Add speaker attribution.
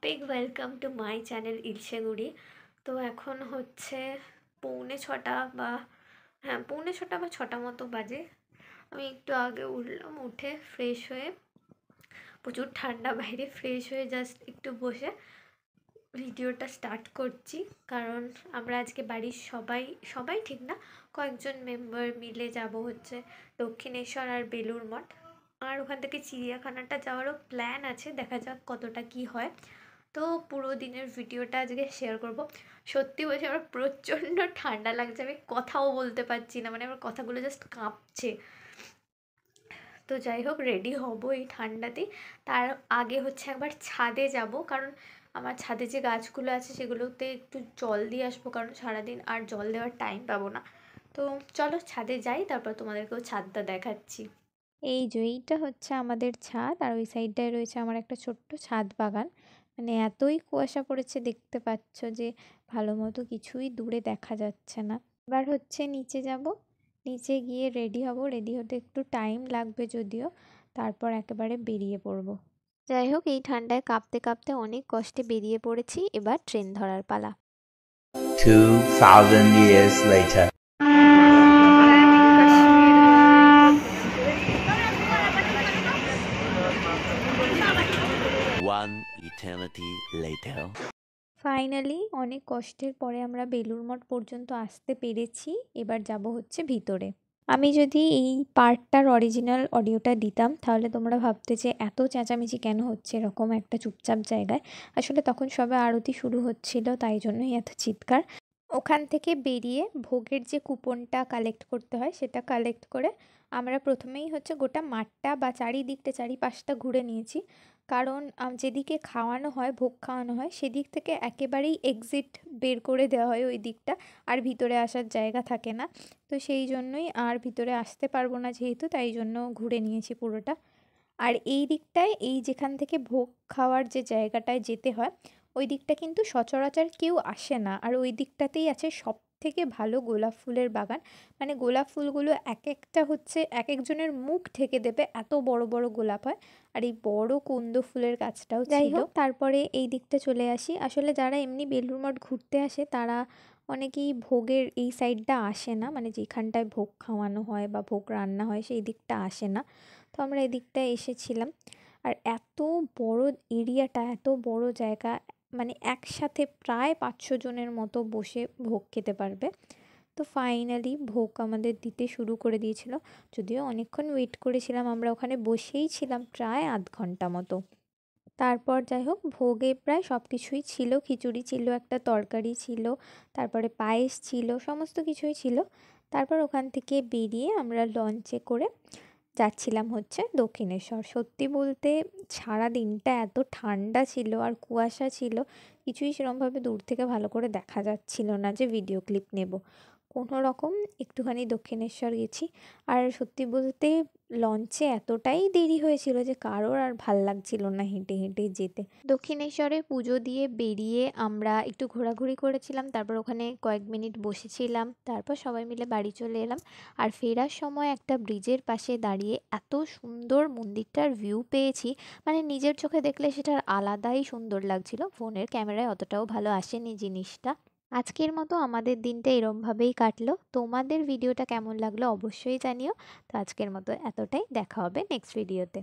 Speaker 1: Big welcome to my channel Ilsheguri. তো এখন হচ্ছে 6:45 বা হ্যাঁ 6:45 বা 6টা মতো বাজে। আমি একটু আগে উঠলাম, উঠে ফ্রেশ হয়ে, প্রচুর ঠান্ডা বাইরে, ফ্রেশ হয়ে জাস্ট একটু বসে ভিডিওটা স্টার্ট করছি। কারণ আমরা আজকে বাড়ির সবাই সবাই ঠিক না, কয়েকজন মেম্বার মিলে যাব হচ্ছে দক্ষিণেশ্বর আর বেলুড় মঠ। আর ওখান থেকে চিড়িয়াখানাটা যাওয়ারও প্ল্যান আছে, দেখা যাক কতটা কি হয়। তো পুরো দিনের ভিডিওটা আজকে শেয়ার করব। সত্যি বলছি আমার প্রচণ্ড ঠান্ডা লাগছে, আমি কথাও বলতে পারছি না, মানে আমার কথাগুলো জাস্ট কাঁপছে। তো যাই হোক, রেডি হব এই ঠান্ডাতেই। তার আগে হচ্ছে একবার ছাদে যাব, কারণ আমার ছাদে যে গাছগুলো আছে সেগুলোতে একটু জল দিয়ে আসবো, কারণ সারাদিন আর জল দেওয়ার টাইম পাবো না। তো চলো ছাদে যাই, তারপর তোমাদেরকেও ছাদটা দেখাচ্ছি।
Speaker 2: এই যে এইটা হচ্ছে আমাদের ছাদ, আর ওই সাইডটায় রয়েছে আমার একটা ছোট্ট ছাদ বাগান। মানে এতই কুয়াশা পড়েছে, দেখতে পাচ্ছ যে ভালো মতো কিছুই দূরে দেখা যাচ্ছে না। এবার হচ্ছে নিচে যাব, নিচে গিয়ে রেডি হব। রেডি হতে একটু টাইম লাগবে যদিও, তারপর একেবারে বেরিয়ে পড়ব। যাই হোক, এই ঠান্ডায় কাঁপতে কাঁপতে অনেক কষ্টে বেরিয়ে পড়েছি। এবার ট্রেন ধরার পালা।
Speaker 3: 2000 years later.
Speaker 4: One eternity later.
Speaker 2: Finally অনেক কষ্টের পরে আমরা বেলুড় মঠ পর্যন্ত আসতে পেরেছি। এবার যাব হচ্ছে ভিতরে। আমি যদি এই পার্টটার অরিজিনাল অডিওটা দিতাম তাহলে তোমরা ভাবতে যে এত চেঁচামেচি কেন হচ্ছে এরকম একটা চুপচাপ জায়গায়। আসলে তখন সবে আরতি শুরু হচ্ছিল, তাই জন্যই এত চিৎকার। ওখান থেকে বেরিয়ে ভোগের যে কুপনটা কালেক্ট করতে হয় সেটা কালেক্ট করে আমরা প্রথমেই হচ্ছে গোটা মাঠটা বা চারিপাশটা ঘুরে নিয়েছি। কারণ যেদিকে খাওয়ানো হয়, ভোগ খাওয়ানো হয়, সেদিক থেকে একেবারেই এক্সিট বের করে দেওয়া হয় ওই দিকটা, আর ভিতরে আসার জায়গা থাকে না। তো সেই জন্যই আর ভিতরে আসতে পারবো না যেহেতু, তাই জন্য ঘুরে নিয়েছি পুরোটা। আর এই দিকটায়, এই যেখান থেকে ভোগ খাওয়ার যে জায়গাটায় যেতে হয়, ওই দিকটা কিন্তু সচরাচর কেউ আসে না। আর ওই দিকটাতেই আছে সব থেকে ভালো গোলাপ ফুলের বাগান। মানে গোলাপ ফুলগুলো এক একটা হচ্ছে এক একজনের মুখ ঢেকে দেবে, এত বড় বড় গোলাপ হয়। আর এই বড় কুন্দ ফুলের গাছটাও ছিল। যাই হোক, তারপরে এই দিকটা চলে আসি। আসলে যারা এমনি বেলুড় মঠ ঘুরতে আসে তারা অনেকেই ভোগের এই সাইডটা আসে না, মানে যেখানটায় ভোগ খাওয়ানো হয় বা ভোগ রান্না হয় সেই দিকটা আসে না। তো আমরা এদিকটায় এসেছিলাম। আর এত বড় এরিয়াটা, এত বড় জায়গা, মানে একসাথে প্রায় 500 জনের মতো বসে ভোগ খেতে পারবে। তো ফাইনালি ভোগ আমাদের দিতে শুরু করে দিয়েছিল। যদিও অনেকক্ষণ ওয়েট করেছিলাম, আমরা ওখানে বসেই ছিলাম প্রায় আধ ঘন্টা মতো। তারপর যাই হোক, ভোগে প্রায় সব কিছুই ছিল। খিচুড়ি ছিল, একটা তরকারি ছিল, তারপরে পায়েস ছিল, সমস্ত কিছুই ছিল। তারপর ওখান থেকে বেরিয়ে আমরা লঞ্চে করে যাচ্ছিলাম হচ্ছে দক্ষিণেশ্বর। সত্যি বলতে সারা দিনটা এত ঠান্ডা ছিল আর কুয়াশা ছিল, কিছুই সেরকমভাবে দূর থেকে ভালো করে দেখা যাচ্ছিল না যে ভিডিও ক্লিপ নেব। কোনো রকম একটুখানি দক্ষিণেশ্বর গেছি। আর সত্যি বলতে লঞ্চে এতটাই দেরি হয়েছিল যে কারোর আর ভাল লাগছিল না হেঁটে হেঁটে যেতে। দক্ষিণেশ্বরে পুজো দিয়ে বেরিয়ে আমরা একটু ঘোরাঘুরি করেছিলাম, তারপর ওখানে কয়েক মিনিট বসেছিলাম, তারপর সবাই মিলে বাড়ি চলে এলাম। আর ফেরার সময় একটা ব্রিজের পাশে দাঁড়িয়ে এত সুন্দর মন্দিরটার ভিউ পেয়েছি, মানে নিজের চোখে দেখলে সেটার আলাদাই সুন্দর লাগছিল। ফোনের ক্যামেরায় অতটাও ভালো আসেনি জিনিসটা। আজকের মতো আমাদের দিনটা এরমভাবেই কাটলো। তোমাদের ভিডিওটা কেমন লাগলো অবশ্যই জানিও। তো আজকের মতো এতটাই, দেখা হবে নেক্সট ভিডিওতে।